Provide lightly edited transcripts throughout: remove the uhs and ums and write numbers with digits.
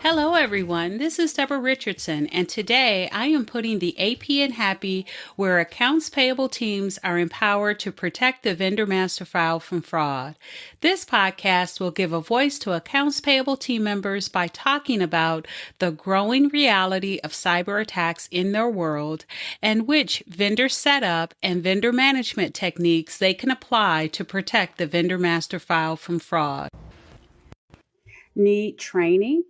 Hello, everyone. This is Debra Richardson, and today I am putting the AP in Happy, where accounts payable teams are empowered to protect the vendor master file from fraud. This podcast will give a voice to accounts payable team members by talking about the growing reality of cyber attacks in their world and which vendor setup and vendor management techniques they can apply to protect the vendor master file from fraud. Need training?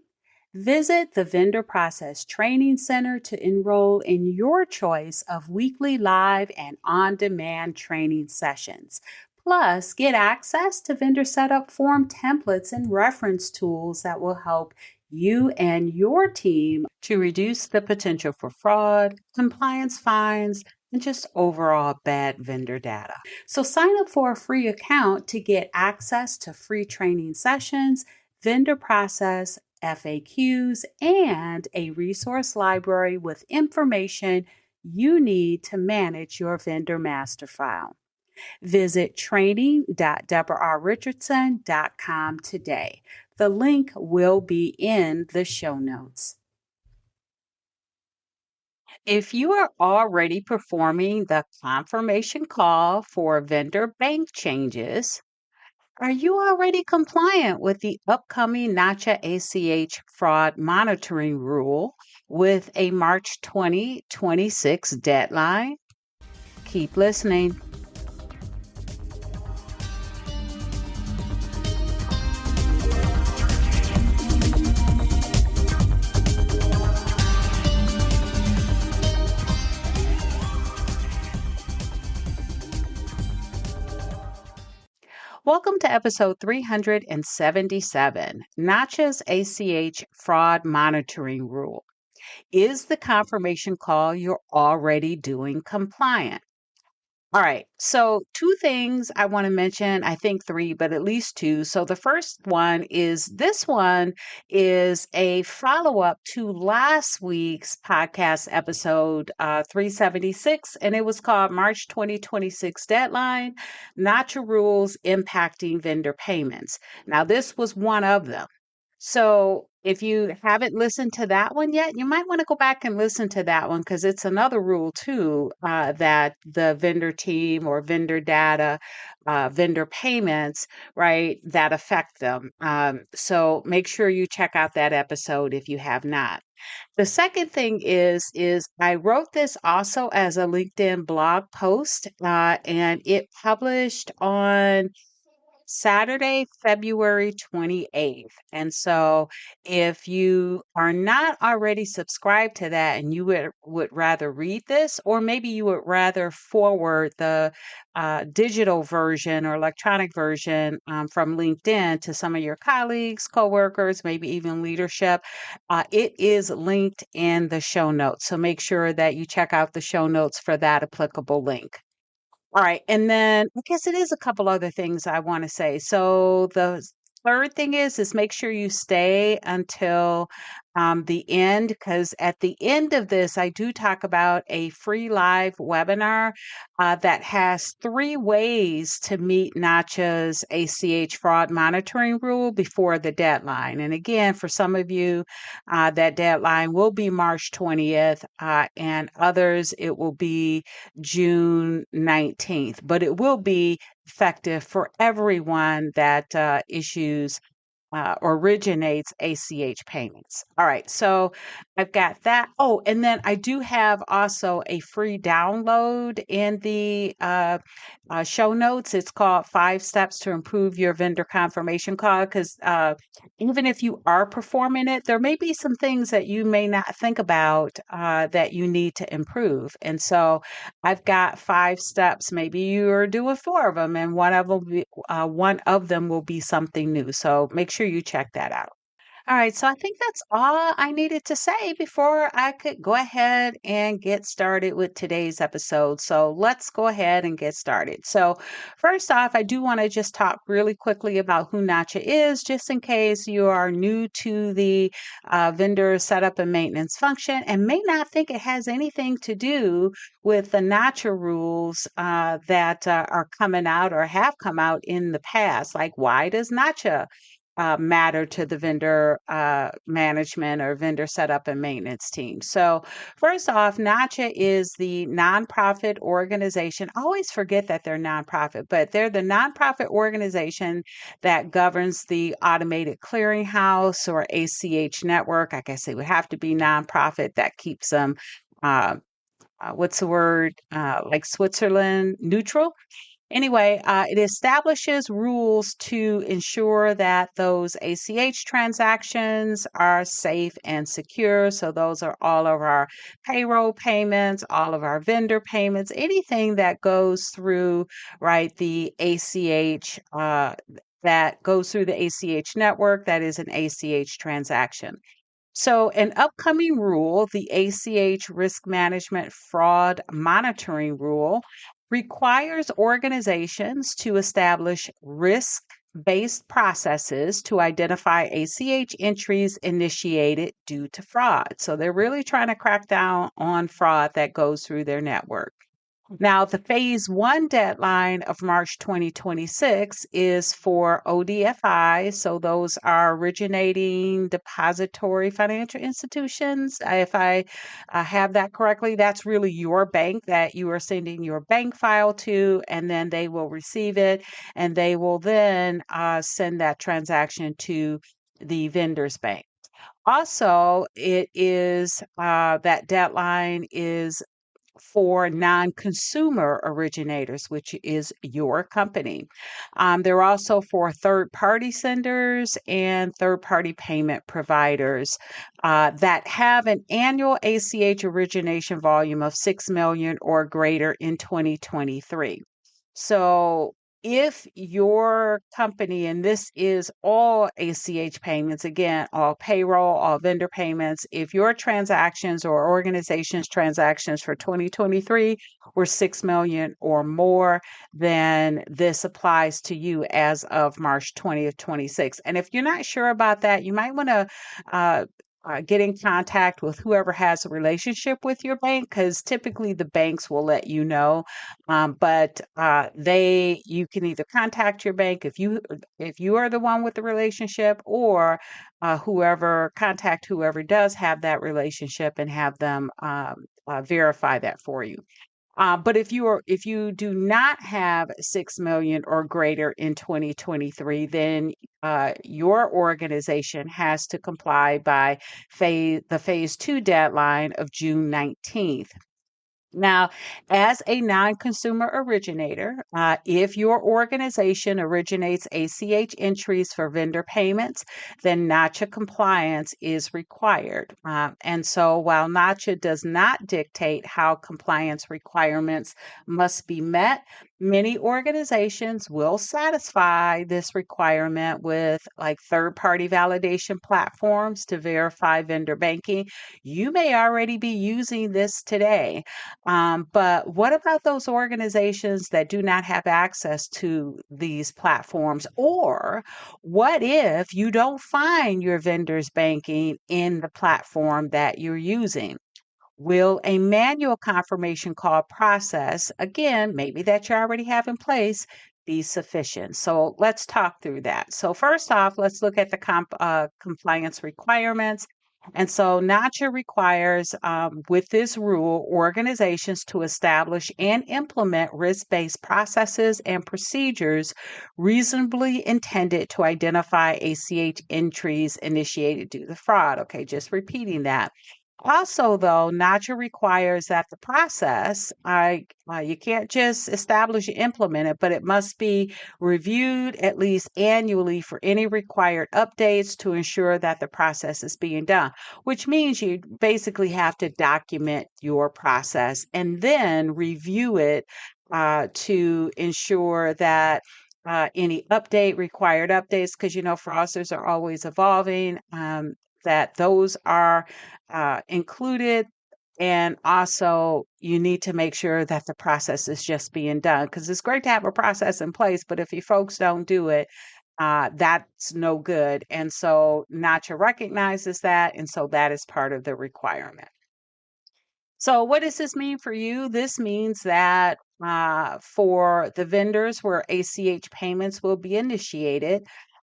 Visit the Vendor Process Training Center to enroll in your choice of weekly live and on-demand training sessions. Plus, get access to vendor setup form templates and reference tools that will help you and your team to reduce the potential for fraud, compliance fines, and just overall bad vendor data. So sign up for a free account to get access to free training sessions, vendor process FAQs, and a resource library with information you need to manage your vendor master file. Visit training.debrarrichardson.com today. The link will be in the show notes. If you are already performing the confirmation call for vendor bank changes, are you already compliant with the upcoming Nacha ACH fraud monitoring rule with a March 2026 deadline? Keep listening. Welcome to episode 377, Nacha's ACH Fraud Monitoring Rule. Is the confirmation call you're already doing compliant? All right, so two things I want to mention, I think three, but at least two. So the first one is this one is a follow-up to last week's podcast episode 376, and it was called March 2026 Deadline, Nacha Rules Impacting Vendor Payments. Now, this was one of them. So if you haven't listened to that one yet, you might want to go back and listen to that one because it's another rule too that the vendor team or vendor data, vendor payments, right, that affect them. So make sure you check out that episode if you have not. The second thing is I wrote this also as a LinkedIn blog post, and it published on Saturday, February 28th. And so if you are not already subscribed to that and you would rather read this, or maybe you would rather forward the digital version or electronic version from LinkedIn to some of your colleagues, coworkers, maybe even leadership, it is linked in the show notes. So make sure that you check out the show notes for that applicable link. All right. And then I guess it is a couple other things I want to say. So the third thing is make sure you stay until the end, because at the end of this, I do talk about a free live webinar that has 3 ways to meet Nacha's ACH fraud monitoring rule before the deadline. And again, for some of you, that deadline will be March 20th, and others, it will be June 19th, but it will be effective for everyone that issues originates ACH payments. All right, so I've got that. Oh, and then I do have also a free download in the show notes. It's called 5 Steps to Improve Your Vendor Confirmation Call, because even if you are performing it, there may be some things that you may not think about that you need to improve. And so I've got 5 steps. Maybe you're doing 4 of them, and one of them will be something new. So make sure you check that out. All right, so I think that's all I needed to say before I could go ahead and get started with today's episode. So let's go ahead and get started. So, first off, I do want to just talk really quickly about who Nacha is, just in case you are new to the vendor setup and maintenance function and may not think it has anything to do with the Nacha rules that are coming out or have come out in the past. Like, why does Nacha matter to the vendor management or vendor setup and maintenance team. So, first off, Nacha is the nonprofit organization. I always forget that they're nonprofit, but they're the nonprofit organization that governs the automated clearinghouse or ACH network. I guess it would have to be nonprofit that keeps them. Uh, what's the word? Like Switzerland neutral. Anyway, it establishes rules to ensure that those ACH transactions are safe and secure. So, those are all of our payroll payments, all of our vendor payments, anything that goes through, right, the ACH. That goes through the ACH network, that is an ACH transaction. So, an upcoming rule, the ACH Risk Management Fraud Monitoring Rule, requires organizations to establish risk based processes to identify ACH entries initiated due to fraud. So, they're really trying to crack down on fraud that goes through their network. Now, the phase one deadline of March 2026 is for ODFI. So, those are originating depository financial institutions. If I have that correctly, that's really your bank that you are sending your bank file to, and then they will receive it and they will then send that transaction to the vendor's bank. Also, it is that deadline is for non consumer originators, which is your company. They're also for third party senders and third party payment providers that have an annual ACH origination volume of 6 million or greater in 2023. So, if your company, and this is all ACH payments, again, all payroll, all vendor payments, if your transactions or organization's transactions for 2023 were 6 million or more, then this applies to you as of March 20th, 26. And if you're not sure about that, you might want to get in contact with whoever has a relationship with your bank, because typically the banks will let you know. But you can either contact your bank if you are the one with the relationship, or contact whoever does have that relationship and have them verify that for you. But if you do not have 6 million or greater in 2023, then your organization has to comply by the phase two deadline of June 19th. Now, as a non consumer originator, if your organization originates ACH entries for vendor payments, then NACHA compliance is required. And so, while NACHA does not dictate how compliance requirements must be met, many organizations will satisfy this requirement with like third party validation platforms to verify vendor banking. You may already be using this today. But what about those organizations that do not have access to these platforms? Or what if you don't find your vendor's banking in the platform that you're using? Will a manual confirmation call process, again, maybe that you already have in place, be sufficient? So let's talk through that. So, first off, let's look at the compliance requirements. And so, NACHA requires, with this rule, organizations to establish and implement risk based processes and procedures reasonably intended to identify ACH entries initiated due to fraud. Okay, just repeating that. Also, though, NACHA requires that the process, you can't just establish and implement it, but it must be reviewed at least annually for any required updates to ensure that the process is being done, which means you basically have to document your process and then review it to ensure that any required updates, because fraudsters are always evolving, that those are included. And also, you need to make sure that the process is just being done, because it's great to have a process in place, but if you folks don't do it, that's no good. And so Nacha recognizes that, and so that is part of the requirement. So, what does this mean for you? This means that for the vendors where ACH payments will be initiated,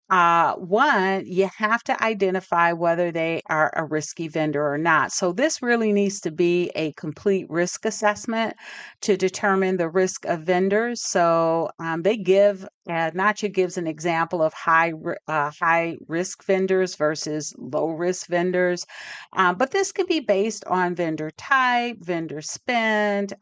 one, you have to identify whether they are a risky vendor or not. So, this really needs to be a complete risk assessment to determine the risk of vendors. So, Nacha gives an example of high risk vendors versus low risk vendors. But this can be based on vendor type, vendor spend.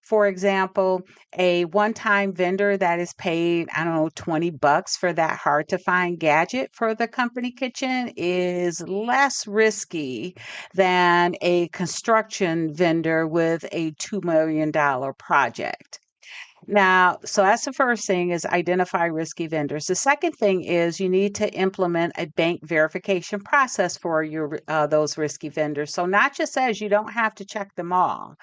For example, a one-time vendor that is paid, I don't know, $20 for that hard to find gadget for the company kitchen is less risky than a construction vendor with a $2 million project. Now, so that's the first thing, is identify risky vendors. The second thing is you need to implement a bank verification process for your those risky vendors. So Nacha says you don't have to check them all,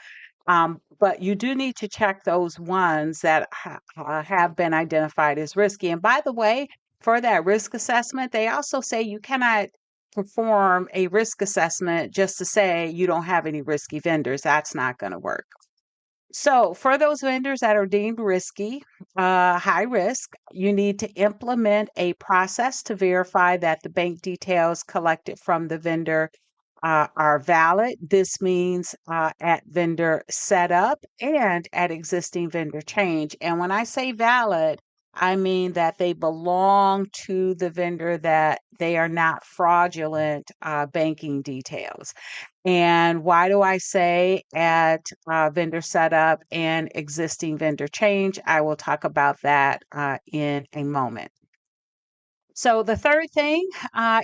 but you do need to check those ones that have been identified as risky. And by the way, for that risk assessment, they also say you cannot perform a risk assessment just to say you don't have any risky vendors. That's not going to work. So, for those vendors that are deemed risky, high risk, you need to implement a process to verify that the bank details collected from the vendor are valid. This means at vendor setup and at existing vendor change. And when I say valid, I mean that they belong to the vendor, that they are not fraudulent banking details. And why do I say at vendor setup and existing vendor change? I will talk about that in a moment. So the third thing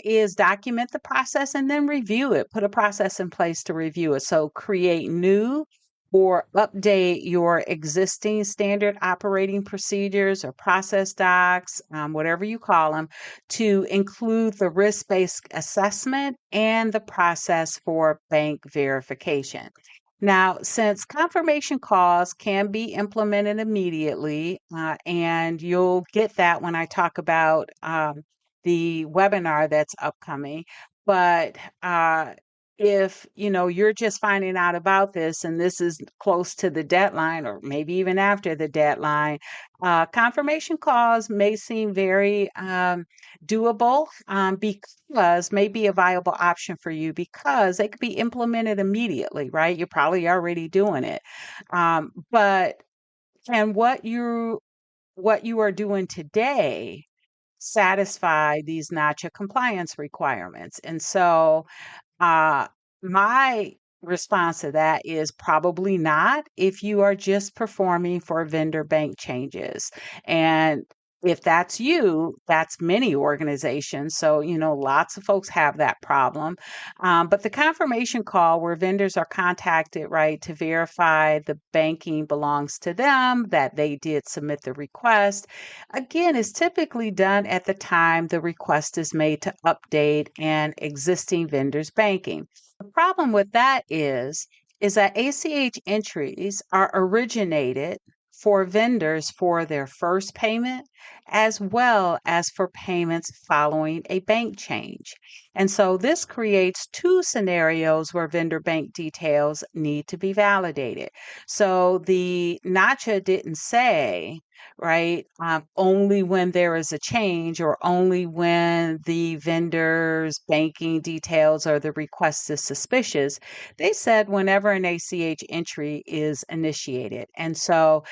is document the process and then review it. Put a process in place to review it. So create new or update your existing standard operating procedures or process docs, whatever you call them, to include the risk-based assessment and the process for bank verification. Now, since confirmation calls can be implemented immediately, and you'll get that when I talk about the webinar that's upcoming, but if you're just finding out about this and this is close to the deadline or maybe even after the deadline, confirmation calls may seem very doable, because may be a viable option for you because they could be implemented immediately, right? You're probably already doing it. But can what you are doing today satisfy these NACHA compliance requirements? And so uh, my response to that is probably not, if you are just performing for vendor bank changes. And if that's you, that's many organizations. So, lots of folks have that problem. But the confirmation call where vendors are contacted, right, to verify the banking belongs to them, that they did submit the request, again, is typically done at the time the request is made to update an existing vendor's banking. The problem with that is that ACH entries are originated for vendors for their first payment as well as for payments following a bank change. And so this creates two scenarios where vendor bank details need to be validated. So the NACHA didn't say, right, only when there is a change or only when the vendor's banking details or the request is suspicious. They said whenever an ACH entry is initiated. And so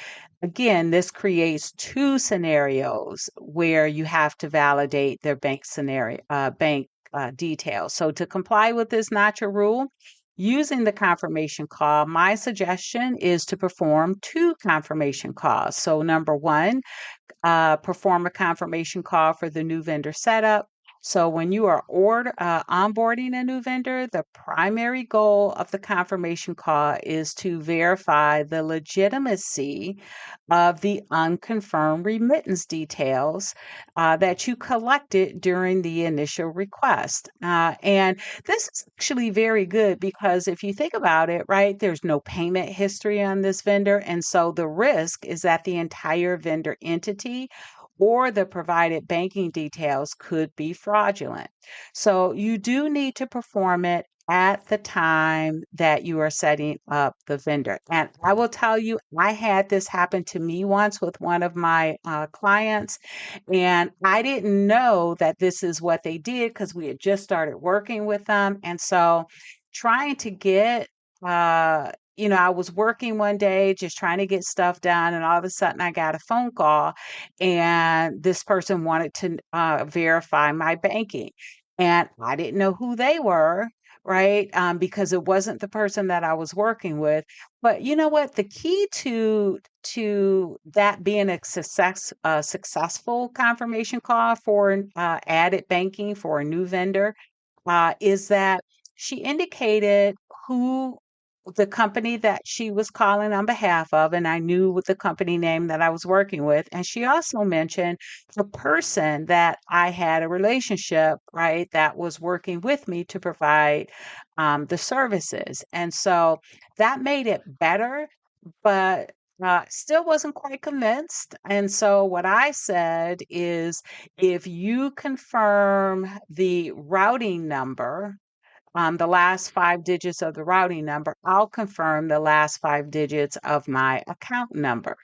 again, this creates two scenarios where you have to validate their bank details. So to comply with this NACHA rule, using the confirmation call, my suggestion is to perform two confirmation calls. So number one, perform a confirmation call for the new vendor setup. So when you are onboarding a new vendor, the primary goal of the confirmation call is to verify the legitimacy of the unconfirmed remittance details that you collected during the initial request. And this is actually very good because if you think about it, right, there's no payment history on this vendor. And so the risk is that the entire vendor entity or the provided banking details could be fraudulent. So you do need to perform it at the time that you are setting up the vendor. And I will tell you, I had this happen to me once with one of my clients, and I didn't know that this is what they did because we had just started working with them. And so trying to get, I was working one day just trying to get stuff done, and all of a sudden I got a phone call, and this person wanted to verify my banking. And I didn't know who they were, right? Because it wasn't the person that I was working with. But you know what? The key to that being a successful confirmation call for added banking for a new vendor is that she indicated who the company that she was calling on behalf of, and I knew what the company name that I was working with. And she also mentioned the person that I had a relationship, right, that was working with me to provide the services. And so that made it better, but still wasn't quite convinced. And so what I said is if you confirm the routing number, the last five digits of the routing number, I'll confirm the last five digits of my account number.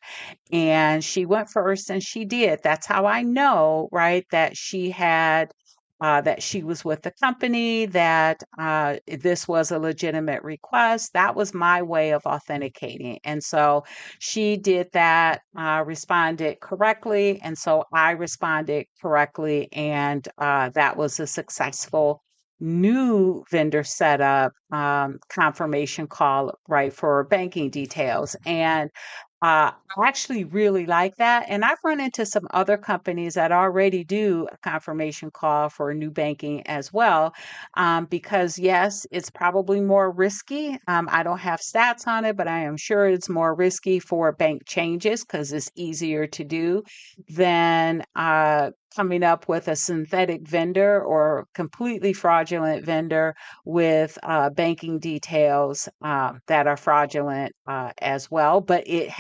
And she went first and she did. That's how I know, right, that she was with the company, that this was a legitimate request. That was my way of authenticating. And so she did that, responded correctly. And so I responded correctly. And that was a successful new vendor setup confirmation call, right, for banking details. And I actually really like that. And I've run into some other companies that already do a confirmation call for new banking as well. Because, yes, it's probably more risky. I don't have stats on it, but I am sure it's more risky for bank changes because it's easier to do than coming up with a synthetic vendor or completely fraudulent vendor with banking details that are fraudulent as well. But it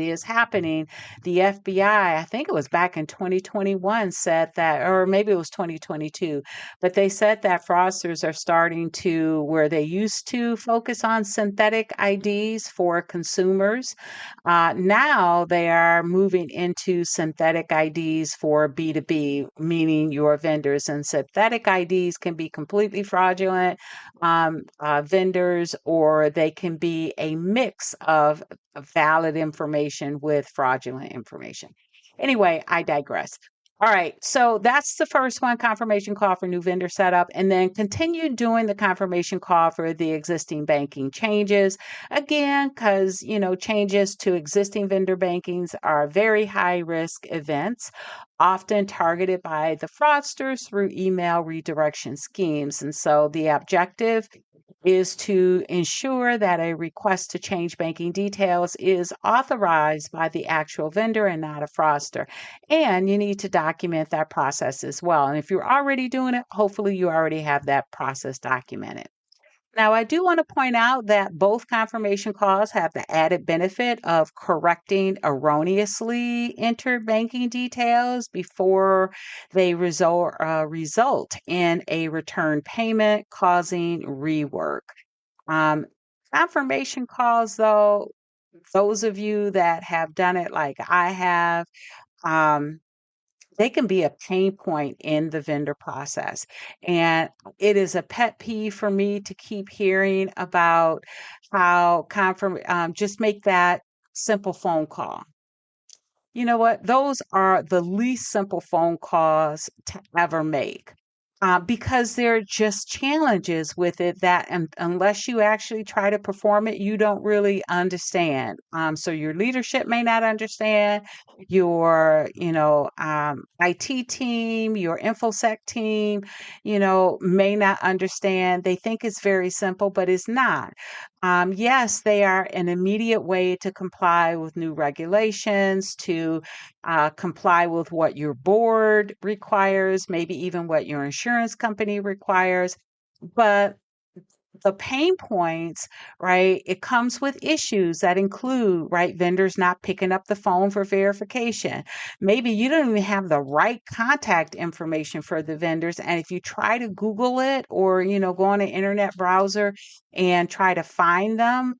is happening. The FBI, I think it was back in 2021, said that, or maybe it was 2022, but they said that fraudsters are starting to, where they used to focus on synthetic IDs for consumers, now they are moving into synthetic IDs for B2B, meaning your vendors. And synthetic IDs can be completely fraudulent vendors, or they can be a mix of valid information with fraudulent information. Anyway, I digress. All right, so that's the first one, confirmation call for new vendor setup, and then continue doing the confirmation call for the existing banking changes. Again, because, changes to existing vendor bankings are very high risk events, often targeted by the fraudsters through email redirection schemes. And so the objective is to ensure that a request to change banking details is authorized by the actual vendor and not a fraudster. And you need to document that process as well. And if you're already doing it, hopefully you already have that process documented. Now, I do want to point out that both confirmation calls have the added benefit of correcting erroneously entered banking details before they result in a return payment, causing rework. Um, Confirmation calls, though, those of you that have done it like I have, um, they can be a pain point in the vendor process. And it is a pet peeve for me to keep hearing about how just make that simple phone call. You know what? Those are the least simple phone calls to ever make. because there are just challenges with it that unless you actually try to perform it, you don't really understand. So your leadership may not understand, your, IT team, your InfoSec team, may not understand. They think it's very simple, but it's not. Yes, they are an immediate way to comply with new regulations, to comply with what your board requires, maybe even what your insurance company requires. But the pain points, right? It comes with issues that include, right, vendors not picking up the phone for verification. Maybe you don't even have the right contact information for the vendors. And if you try to Google it or, go on an internet browser and try to find them,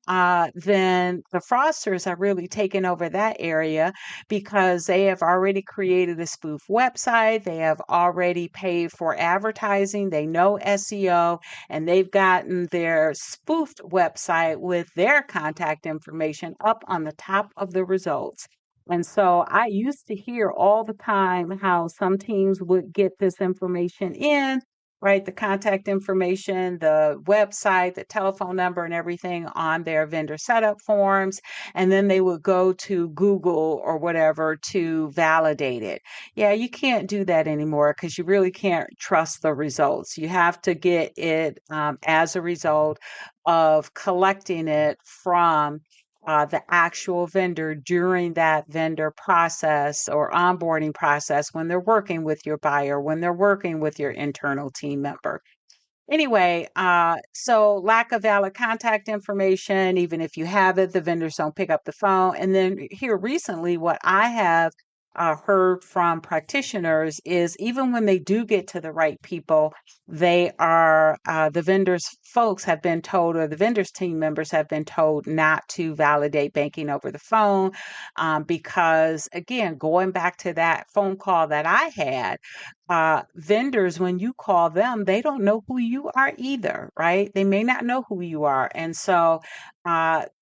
then the fraudsters are really taking over that area because they have already created a spoof website. They have already paid for advertising. They know SEO and they've gotten their spoofed website with their contact information up on the top of the results. And so I used to hear all the time how some teams would get this information in, right? The contact information, the website, the telephone number, and everything on their vendor setup forms. And then they would go to Google or whatever to validate it. Yeah, you can't do that anymore because you really can't trust the results. You have to get it as a result of collecting it from the actual vendor during that vendor process or onboarding process when they're working with your buyer, when they're working with your internal team member. Anyway, so lack of valid contact information, even if you have it, the vendors don't pick up the phone. And then here recently, what I have heard from practitioners is even when they do get to the right people, the vendors folks have been told, or the vendors team members have been told not to validate banking over the phone, because again, going back to that phone call that I had, vendors, when you call them, they don't know who you are either, right? They may not know who you are. And so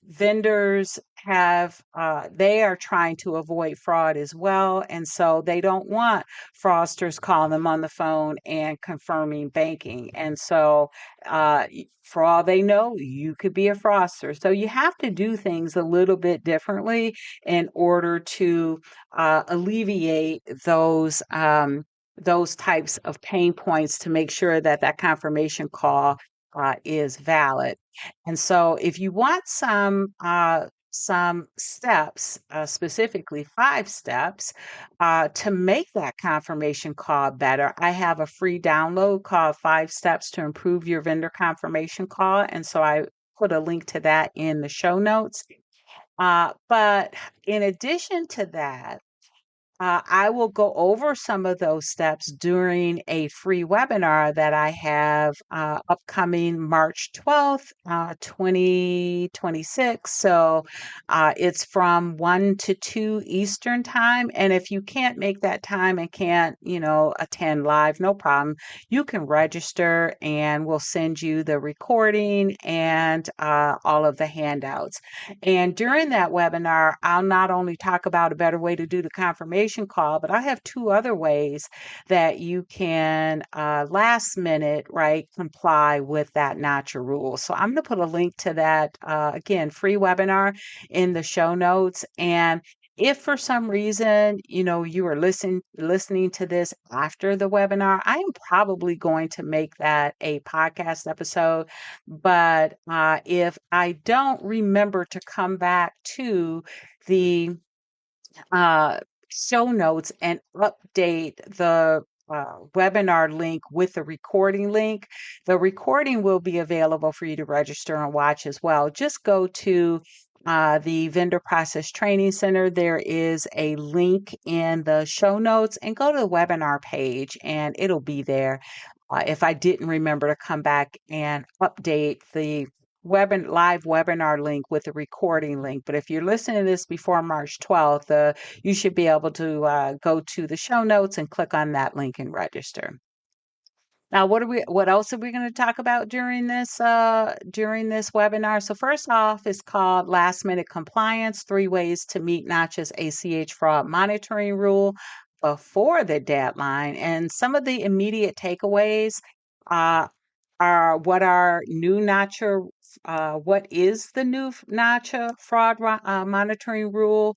vendors they are trying to avoid fraud as well. And so they don't want fraudsters calling them on the phone and confirming banking. And so for all they know, you could be a fraudster. So you have to do things a little bit differently in order to alleviate those types of pain points to make sure that that confirmation call is valid. And so, if you want some steps, specifically 5 steps, to make that confirmation call better, I have a free download called 5 Steps to Improve Your Vendor Confirmation Call. And so I put a link to that in the show notes. But in addition to that, I will go over some of those steps during a free webinar that I have upcoming March 12th, 2026. So it's from 1 to 2 Eastern time. And if you can't make that time and can't, attend live, no problem. You can register and we'll send you the recording and all of the handouts. And during that webinar, I'll not only talk about a better way to do the confirmation call, but I have 2 other ways that you can last minute, right, comply with that Nacha rule. So I'm going to put a link to that, again, free webinar in the show notes. And if for some reason, you are listening to this after the webinar, I am probably going to make that a podcast episode. But if I don't remember to come back to the uh, show notes and update the webinar link with the recording link, the recording will be available for you to register and watch as well. Just go to the Vendor Process Training Center. There is a link in the show notes and go to the webinar page and it'll be there. If I didn't remember to come back and update the live webinar link with the recording link. But if you're listening to this before March 12th, you should be able to go to the show notes and click on that link and register. Now, what else are we going to talk about during this webinar? So first off, it's called Last Minute Compliance: 3 Ways to Meet Nacha's ACH Fraud Monitoring Rule. before the deadline. And some of the immediate takeaways uh, are what is the new Nacha monitoring rule?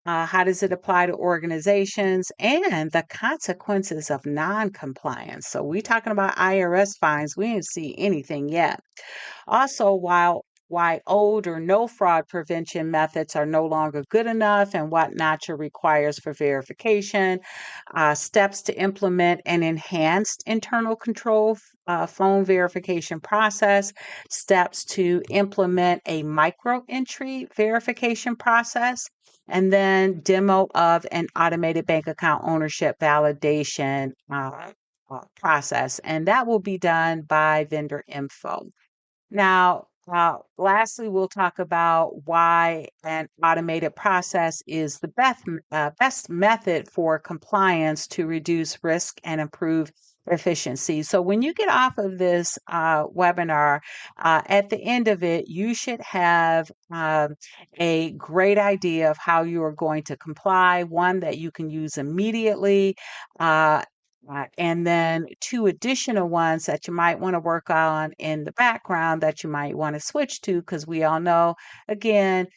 How does it apply to organizations and the consequences of non-compliance? So we talking about IRS fines. We didn't see anything yet. Also, why old or no fraud prevention methods are no longer good enough and what NACHA requires for verification, steps to implement an enhanced internal control phone verification process, steps to implement a micro entry verification process, and then demo of an automated bank account ownership validation process. And that will be done by vendor info. Now, lastly, we'll talk about why an automated process is the best method for compliance to reduce risk and improve efficiency. So, when you get off of this webinar, at the end of it, you should have a great idea of how you are going to comply, one that you can use immediately. And then two additional ones that you might want to work on in the background that you might want to switch to, because we all know, again,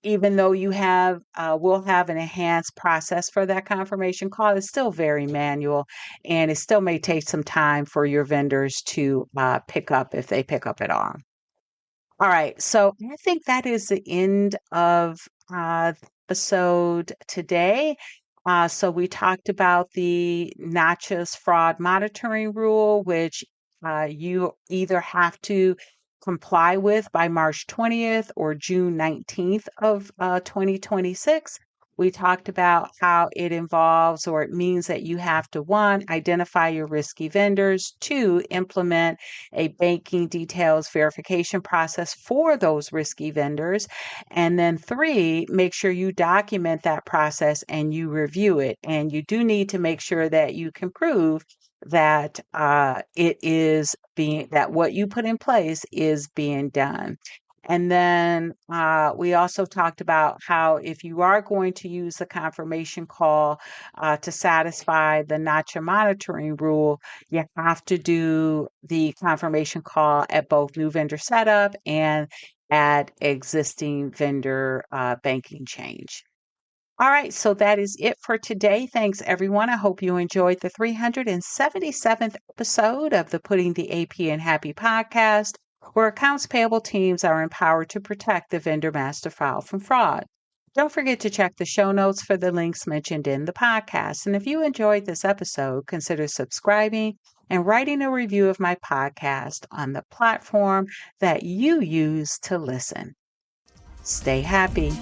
even though will have an enhanced process for that confirmation call, it's still very manual, and it still may take some time for your vendors to pick up if they pick up at all. All right, so I think that is the end of the episode today. So we talked about the NACHA's fraud monitoring rule, which you either have to comply with by March 20th or June 19th of 2026. We talked about how it involves or it means that you have to, one, identify your risky vendors, two, implement a banking details verification process for those risky vendors, and then three, make sure you document that process and you review it. And you do need to make sure that you can prove that that what you put in place is being done. And then we also talked about how if you are going to use the confirmation call to satisfy the NACHA monitoring rule, you have to do the confirmation call at both new vendor setup and at existing vendor banking change. All right, so that is it for today. Thanks, everyone. I hope you enjoyed the 377th episode of the Putting the AP in Happy podcast, where accounts payable teams are empowered to protect the vendor master file from fraud. Don't forget to check the show notes for the links mentioned in the podcast. And if you enjoyed this episode, consider subscribing and writing a review of my podcast on the platform that you use to listen. Stay happy.